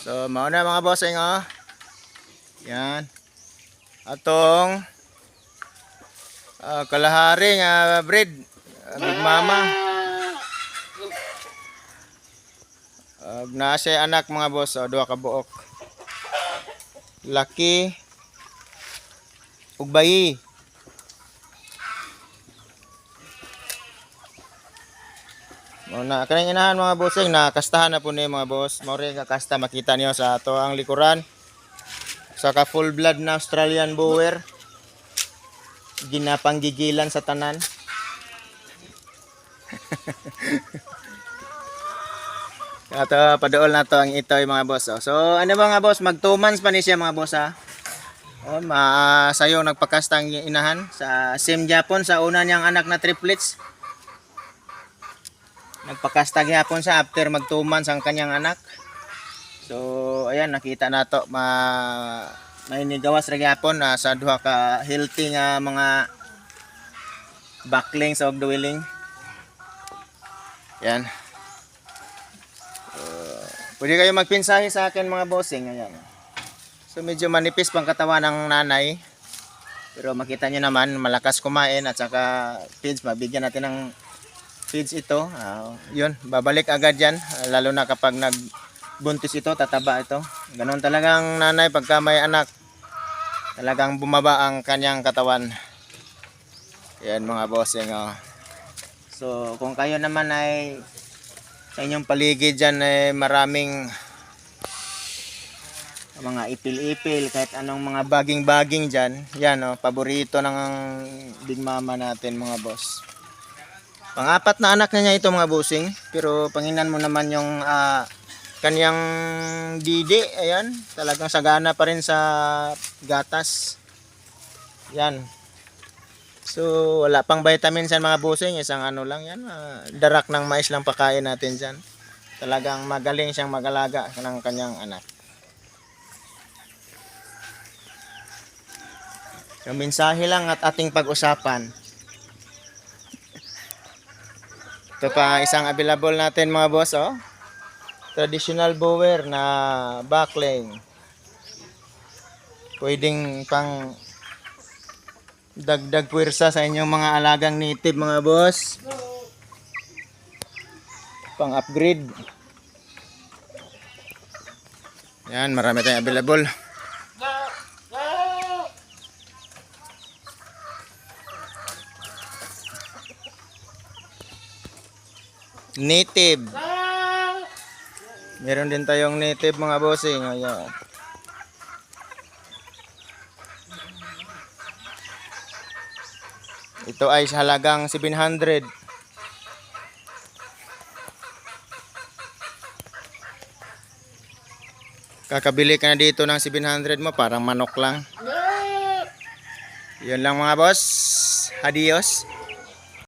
So mao na mga bossing oh. Yan. Atong kalahari nga breed, big mama. Na siya anak mga boss, duha ka buok. Laki ug bayi. Na kaning inahan mga bossing, nakastahan na po ni mga boss. Mao rin kakasta makita niyo sa ato ang likuran. Saka full blood na Australian Boer. Ginapanggigilan sa tanan. Ato paduol na to ang itoy mga boss. So ano ba mga boss, mag 2 months pa ni siya mga boss ha. Sayo nagpakasta ang inahan sa Sim Japon sa una niyang anak na triplets. Nagpakasta gyapon siya after mag 2 months ang kanyang anak. So ayan, nakita nato may nigawas ra gyapon sa duha ka healthy nga mga backlings og dwelling. Yan. Pwede kayo magpinsahe sa akin mga bossing. Ayan. So medyo manipis pang katawan ng nanay. Pero makita nyo naman malakas kumain at saka feeds. Mabigyan natin ng feeds ito. Yun, babalik agad yan. Lalo na kapag nagbuntis ito, tataba ito. Ganon talagang nanay pagka may anak. Talagang bumaba ang kanyang katawan. Yan mga bossing. So kung kayo naman ay sa inyong paligid dyan ay maraming mga ipil-ipil, kahit anong mga baging-baging dyan. Yan paborito ng big mama natin mga boss. Pang-apat na anak na niya ito mga bossing. Pero panginan mo naman yung kanyang didi. Ayan, talagang sagana pa rin sa gatas. Yan. So wala pang vitamins yan mga bossing. Isang ano lang yan, darak ng mais lang pakain natin dyan. Talagang magaling siyang mag-alaga ng kanyang anak. Yung mensahe lang at ating pag-usapan. Ito pa isang available natin mga boss. Traditional Boer na backling. Pwedeng pang dagdag puwersa sa inyong mga alagang native mga boss. Pang upgrade. Yan, marami tayong available. Native. Meron din tayong native mga bossing. Ayan. Ito ay sa halagang 700. Kakabili ka na dito ng 700 mo, parang manok lang. Yun lang mga boss. Adios.